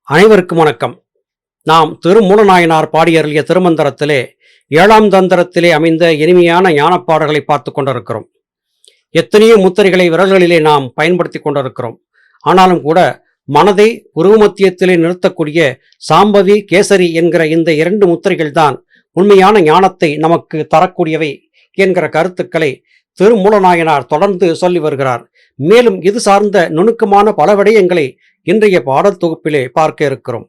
அனைவருக்கும் வணக்கம். நாம் திருமூலநாயனார் பாடியருளிய திருமந்திரத்திலே 7ஆம் தந்திரத்திலே அமைந்த இனிமையான ஞானப்பாடல்களை பார்த்து கொண்டிருக்கிறோம். எத்தனையோ முத்திரைகளை விரல்களிலே நாம் பயன்படுத்தி கொண்டிருக்கிறோம். ஆனாலும் கூட மனதை உருவமத்தியத்திலே நிறுத்தக்கூடிய சாம்பவி, கேசரி என்கிற இந்த 2 முத்திரைகள் தான் உண்மையான ஞானத்தை நமக்கு தரக்கூடியவை என்கிற கருத்துக்களை திருமூலநாயனார் தொடர்ந்து சொல்லி வருகிறார். மேலும் இது சார்ந்த நுணுக்கமான பல விடயங்களை இன்றைய பாடல் தொகுப்பிலே பார்க்க இருக்கிறோம்.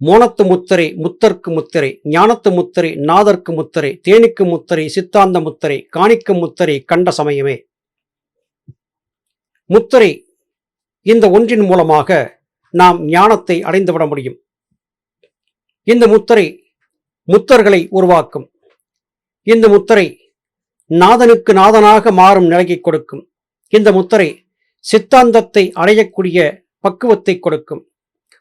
மோனத்து முத்திரை, முத்தர்க்கு முத்திரை, ஞானத்து முத்திரை, நாதர்க்கு முத்திரை, தேனிக்கு முத்திரை, சித்தாந்த முத்திரை, காணிக்கு முத்திரை கண்ட சமயமே. முத்திரை இந்த ஒன்றின் மூலமாக நாம் ஞானத்தை அடைந்துவிட முடியும். இந்த முத்திரை முத்தர்களை உருவாக்கும். இந்த முத்திரை நாதனுக்கு நாதனாக மாறும் நிலையை கொடுக்கும். இந்த முத்திரை சித்தாந்தத்தை அடையக்கூடிய பக்குவத்தை கொடுக்கும்.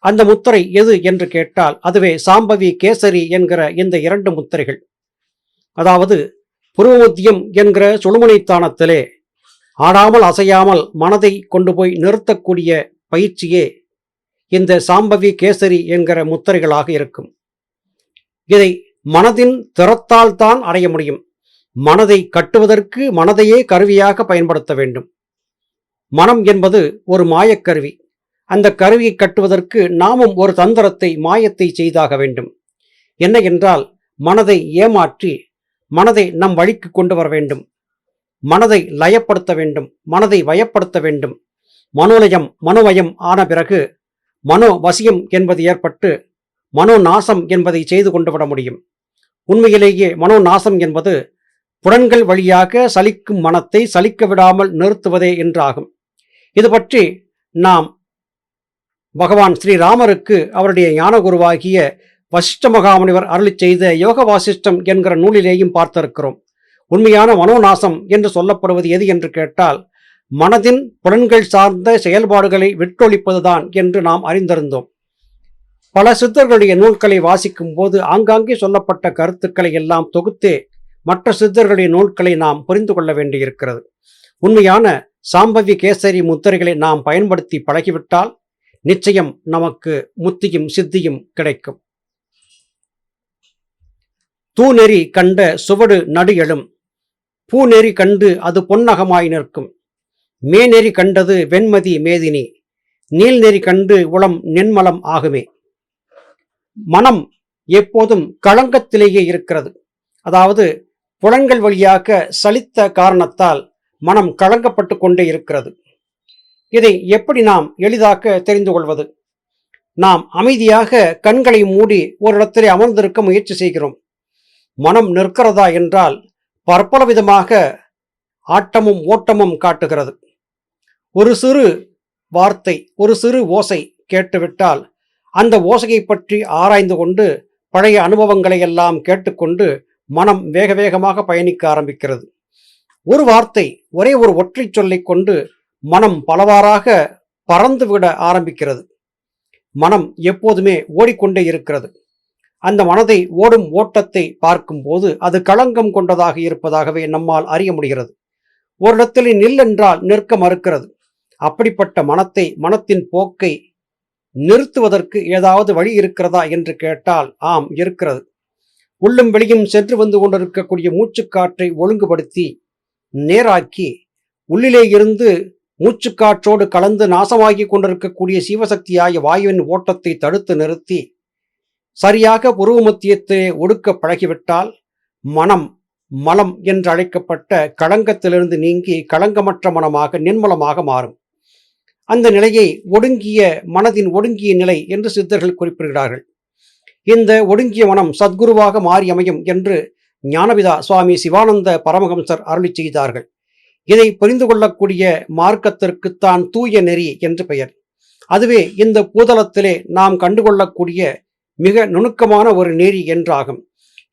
அந்த முத்திரை எது என்று கேட்டால் அதுவே சாம்பவி, கேசரி என்கிற இந்த 2 முத்திரைகள். அதாவது புருவமத்தியம் என்கிற சுழுமுனைத்தானத்திலே ஆடாமல் அசையாமல் மனதை கொண்டு போய் நிறுத்தக்கூடிய பயிற்சியே இந்த சாம்பவி, கேசரி என்கிற முத்திரைகளாக இருக்கும். இதை மனதின் திறத்தால் தான் அடைய முடியும். மனதை கட்டுவதற்கு மனதையே கருவியாக பயன்படுத்த வேண்டும். மனம் என்பது ஒரு மாயக்கருவி. அந்த கருவியை கட்டுவதற்கு நாமும் ஒரு தந்திரத்தை, மாயத்தை செய்தாக வேண்டும். என்ன என்றால் மனதை ஏமாற்றி மனதை நம் வழிக்கு கொண்டு வர வேண்டும். மனதை லயப்படுத்த வேண்டும். மனதை வயப்படுத்த வேண்டும். மனோலயம், மனோவயம் ஆன பிறகு மனோவசியம் என்பது ஏற்பட்டு மனோநாசம் என்பதை செய்து கொண்டு விட முடியும். உண்மையிலேயே மனோநாசம் என்பது புலன்கள் வழியாக சலிக்கும் மனத்தை சலிக்க விடாமல் நிறுத்துவதே என்றாகும். இது பற்றி நாம் பகவான் ஸ்ரீராமருக்கு அவருடைய ஞானகுருவாகிய வசிஷ்ட மகாமுனிவர் அருளி செய்த யோக வாசிஷ்டம் என்கிற நூலிலேயும் பார்த்திருக்கிறோம். உண்மையான மனோநாசம் என்று சொல்லப்படுவது எது என்று கேட்டால் மனதின் புலன்கள் சார்ந்த செயல்பாடுகளை விட்டொழிப்பதுதான் என்று நாம் அறிந்திருந்தோம். பல சித்தர்களுடைய நூல்களை வாசிக்கும் போது ஆங்காங்கே சொல்லப்பட்ட கருத்துக்களை எல்லாம் தொகுத்தே மற்ற சித்தர்களுடைய நூல்களை நாம் புரிந்து கொள்ள வேண்டியிருக்கிறது. உண்மையான சாம்பவி, கேசரி முத்திரைகளை நாம் பயன்படுத்தி பழகிவிட்டால் நிச்சயம் நமக்கு முத்தியும் சித்தியும் கிடைக்கும். தூநெறி கண்ட சுவடு நடு எழும், பூநெறி கண்டு அது பொன்னகமாய் நிற்கும், மேநெறி கண்டது வெண்மதி மேதினி, நீள்நெறி கண்டு உளம் நென்மலம் ஆகுமே. மனம் எப்போதும் களங்கத்திலேயே இருக்கிறது. அதாவது புலன்கள் வழியாக சலித்த காரணத்தால் மனம் களங்கப்பட்டு கொண்டே இருக்கிறது. இதை எப்படி நாம் எளிதாக தெரிந்து கொள்வது? நாம் அமைதியாக கண்களை மூடி ஒரு இடத்திலே அமர்ந்திருக்க முயற்சி செய்கிறோம். மனம் நிற்கிறதா என்றால் பற்பல விதமாக ஆட்டமும் ஓட்டமும் காட்டுகிறது. ஒரு சிறு வார்த்தை, ஒரு சிறு ஓசை கேட்டுவிட்டால் அந்த ஓசையை பற்றி ஆராய்ந்து கொண்டு பழைய அனுபவங்களை எல்லாம் கேட்டுக்கொண்டு மனம் வேக வேகமாக பயணிக்க ஆரம்பிக்கிறது. ஒரு வார்த்தை, ஒரே ஒரு ஒற்றை சொல்லை கொண்டு மனம் பலவாறாக பறந்து விட ஆரம்பிக்கிறது. மனம் எப்போதுமே ஓடிக்கொண்டே இருக்கிறது. அந்த மனதை ஓடும் ஓட்டத்தை பார்க்கும்போது அது களங்கம் கொண்டதாக இருப்பதாகவே நம்மால் அறிய முடிகிறது. ஒரு இடத்தில் நில் என்றால் நிற்க மறுக்கிறது. அப்படிப்பட்ட மனத்தை, மனத்தின் போக்கை நிறுத்துவதற்கு ஏதாவது வழி இருக்கிறதா என்று கேட்டால் ஆம், இருக்கிறது. உள்ளும் வெளியும் சென்று வந்து கொண்டிருக்கக்கூடிய மூச்சுக்காற்றை ஒழுங்குபடுத்தி நேராக்கி உள்ளிலே இருந்து மூச்சுக்காற்றோடு கலந்து நாசமாகி கொண்டிருக்கக்கூடிய சிவசக்தியாய வாயுவின் ஓட்டத்தை தடுத்து நிறுத்தி சரியாக புருவமத்தியத்திலே ஒடுக்க பழகிவிட்டால் மனம் மலம் என்று அழைக்கப்பட்ட களங்கத்திலிருந்து நீங்கி களங்கமற்ற மனமாக நின்மலமாக மாறும். அந்த நிலையை ஒடுங்கிய மனதின் ஒடுங்கிய நிலை என்று சித்தர்கள் குறிப்பிடுகிறார்கள். இந்த ஒடுங்கிய மனம் சத்குருவாக மாறி அமையும் என்று ஞானபிதா சுவாமி சிவானந்த பரமஹம்சர் அருளி செய்தார்கள். இதை புரிந்து கொள்ளக்கூடிய மார்க்கத்திற்குத்தான் தூய நெறி என்று பெயர். அதுவே இந்த பூதலத்திலே நாம் கண்டுகொள்ளக்கூடிய மிக நுணுக்கமான ஒரு நெறி என்றாகும்.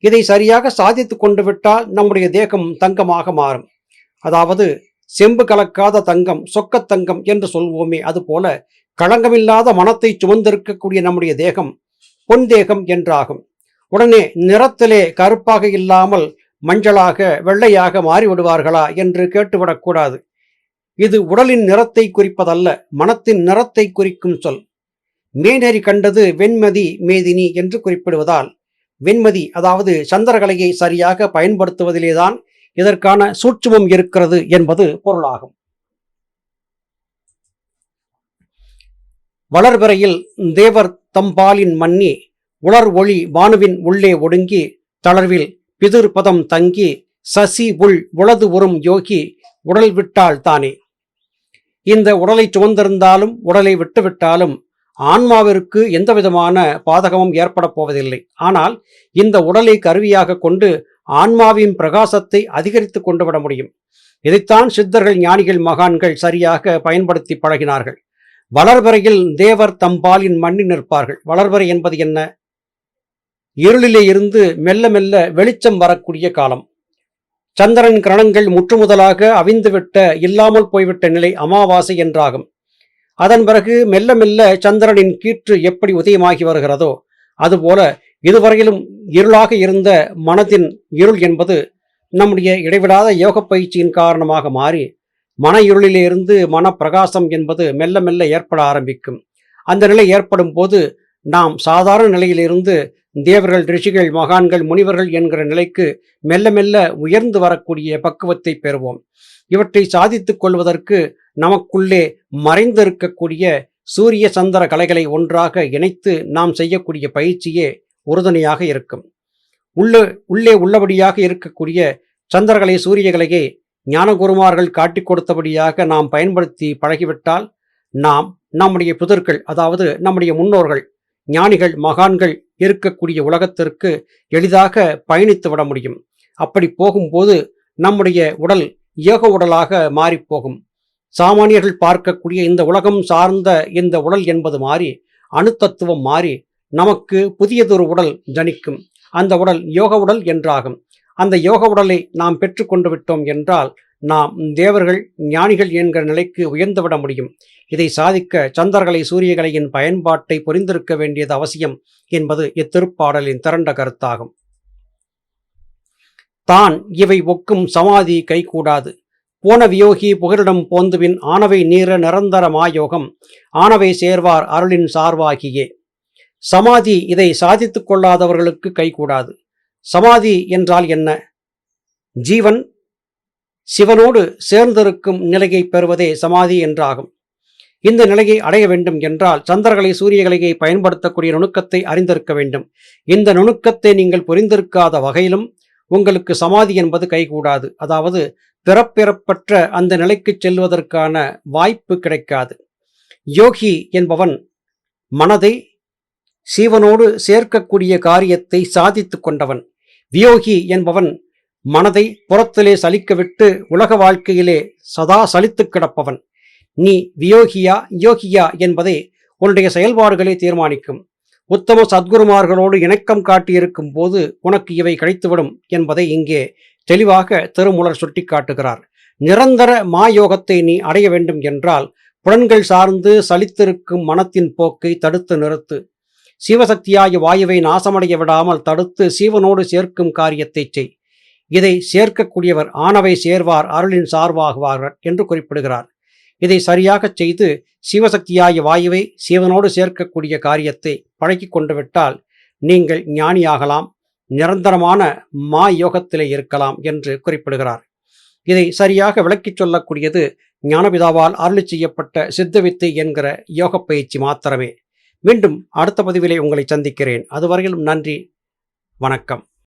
இதை சரியாக சாதித்து கொண்டு விட்டால் நம்முடைய தேகம் தங்கமாக மாறும். அதாவது செம்பு கலக்காத தங்கம், சொக்கத்தங்கம் என்று சொல்வோமே, அதுபோல களங்கமில்லாத மனத்தை சுமந்திருக்கக்கூடிய நம்முடைய தேகம் பொன் தேகம் என்றாகும். உடனே நிறத்திலே கருப்பாக இல்லாமல் மஞ்சளாக, வெள்ளையாக மாறிவிடுவார்களா என்று கேட்டுவிடக்கூடாது. இது உடலின் நிறத்தை குறிப்பதல்ல, மனத்தின் நிறத்தை குறிக்கும் சொல். மேநெறி கண்டது வெண்மதி மேதினி என்று குறிப்பிடுவதால் வெண்மதி அதாவது சந்திரகலையை சரியாக பயன்படுத்துவதிலேதான் இதற்கான சூட்சுமம் இருக்கிறது என்பது பொருளாகும். வளர்பிறையில் தேவர் தம்பாலின் மன்னி உலர் ஒளி பானுவின் உள்ளே ஒடுங்கி தளர்வில் பிதிர்பதம் தங்கி சசி உள் உளது உறும் யோகி உடல் விட்டால் தானே. இந்த உடலை சுமந்திருந்தாலும் உடலை விட்டுவிட்டாலும் ஆன்மாவிற்கு எந்தவிதமான பாதகமும் ஏற்பட போவதில்லை. ஆனால் இந்த உடலை கருவியாக கொண்டு ஆன்மாவின் பிரகாசத்தை அதிகரித்து கொண்டு விட முடியும். இதைத்தான் சித்தர்கள், ஞானிகள், மகான்கள் சரியாக பயன்படுத்தி பழகினார்கள். வளர்வரையில் தேவர் தம்பாலின் மண்ணி நிற்பார்கள். வளர்வரை என்பது என்ன? இருளிலே இருந்து மெல்ல மெல்ல வெளிச்சம் வரக்கூடிய காலம். சந்திரன் கிரணங்கள் முற்றுமுதலாக அவிந்துவிட்ட, இல்லாமல் போய்விட்ட நிலை அமாவாசை என்றாகும். அதன் பிறகு மெல்ல மெல்ல சந்திரனின் கீற்று எப்படி உதயமாகி வருகிறதோ அதுபோல இதுவரையிலும் இருளாக இருந்த மனதின் இருள் என்பது நம்முடைய இடைவிடாத யோக பயிற்சியின் காரணமாக மாறி மன இருளிலிருந்து மன பிரகாசம் என்பது மெல்ல மெல்ல ஏற்பட ஆரம்பிக்கும். அந்த நிலை ஏற்படும் போது நாம் சாதாரண நிலையிலிருந்து தேவர்கள், ரிஷிகள், மகான்கள், முனிவர்கள் என்கிற நிலைக்கு மெல்ல மெல்ல உயர்ந்து வரக்கூடிய பக்குவத்தை பெறுவோம். இவற்றை சாதித்துக் கொள்வதற்கு நமக்குள்ளே மறைந்திருக்கக்கூடிய சூரிய சந்திர கலைகளை ஒன்றாக இணைத்து நாம் செய்யக்கூடிய பயிற்சியே உறுதுணையாக இருக்கும். உள்ளே உள்ளபடியாக இருக்கக்கூடிய சந்திரகலை, சூரியகலையை ஞானகுருமார்கள் காட்டிக் கொடுத்தபடியாக நாம் பயன்படுத்தி பழகிவிட்டால் நாம் நம்முடைய புதர்கள், அதாவது நம்முடைய முன்னோர்கள், ஞானிகள், மகான்கள் இருக்கக்கூடிய உலகத்திற்கு எளிதாக பயணித்து விட முடியும். அப்படி போகும்போது நம்முடைய உடல் யோக உடலாக மாறிப்போகும். சாமானியர்கள் பார்க்கக்கூடிய இந்த உலகம் சார்ந்த இந்த உடல் என்பது மாறி, அணுத்தத்துவம் மாறி நமக்கு புதியதொரு உடல் ஜனிக்கும். அந்த உடல் யோக உடல் என்றாகும். அந்த யோக உடலை நாம் பெற்றுக்கொண்டு விட்டோம் என்றால் நாம் தேவர்கள், ஞானிகள் என்கிற நிலைக்கு உயர்ந்துவிட முடியும். இதை சாதிக்க சந்திரகலை, சூரியகலையின் பயன்பாட்டை புரிந்திருக்க வேண்டியது அவசியம் என்பது இத்திருப்பாடலின் திரண்ட கருத்தாகும். தான் இவை ஒக்கும் சமாதி கைகூடாது. போன வியோகி புகலிடம் போந்துவின் ஆனவை நீர நிரந்தர மாயோகம் ஆனவை சேர்வார் அருளின் சார்வாகியே. சமாதி இதை சாதித்துக் கொள்ளாதவர்களுக்கு கைகூடாது. சமாதி என்றால் என்ன? ஜீவன் சிவனோடு சேர்ந்திருக்கும் நிலையை பெறுவதே சமாதி என்றாகும். இந்த நிலையை அடைய வேண்டும் என்றால் சந்திரகலை, சூரியகலையை பயன்படுத்தக்கூடிய நுணுக்கத்தை அறிந்திருக்க வேண்டும். இந்த நுணுக்கத்தை நீங்கள் புரிந்திருக்காத வகையிலும் உங்களுக்கு சமாதி என்பது கைகூடாது. அதாவது பிறப்பிறப்பற்ற அந்த நிலைக்கு செல்வதற்கான வாய்ப்பு கிடைக்காது. யோகி என்பவன் மனதை சீவனோடு சேர்க்கக்கூடிய காரியத்தை சாதித்து கொண்டவன். வியோகி என்பவன் மனதை புறத்திலே சலிக்கவிட்டு உலக வாழ்க்கையிலே சதா சலித்து கிடப்பவன். நீ வியோகியா யோகியா என்பதை உன்னுடைய செயல்பாடுகளை தீர்மானிக்கும். உத்தம சத்குருமார்களோடு இணக்கம் காட்டியிருக்கும் போது உனக்கு இவை கிடைத்துவிடும் என்பதை இங்கே தெளிவாக திருமூலர் சுட்டிக்காட்டுகிறார். நிரந்தர மாயோகத்தை நீ அடைய வேண்டும் என்றால் புலன்கள் சார்ந்து சலித்திருக்கும் மனத்தின் போக்கை தடுத்து நிறுத்து. சிவசக்தியாய வாயுவை நாசமடைய விடாமல் தடுத்து சீவனோடு சேர்க்கும் காரியத்தை செய். இதை சேர்க்கக்கூடியவர் ஆனவை சேர்வார் அருளின் சார்பாகுவார்கள் என்று குறிப்பிடுகிறார். இதை சரியாக செய்து சிவசக்தியாய வாயுவை சீவனோடு சேர்க்கக்கூடிய காரியத்தை பழக்கி கொண்டு விட்டால் நீங்கள் ஞானியாகலாம், நிரந்தரமான மா யோகத்திலே இருக்கலாம் என்று குறிப்பிடுகிறார். இதை சரியாக விளக்கிச் சொல்லக்கூடியது ஞானபிதாவால் அருளி செய்யப்பட்ட சித்தவித்தை என்கிற யோக பயிற்சி மாத்திரமே. மீண்டும் அடுத்த பதிவிலே உங்களை சந்திக்கிறேன். அதுவரையிலும் நன்றி, வணக்கம்.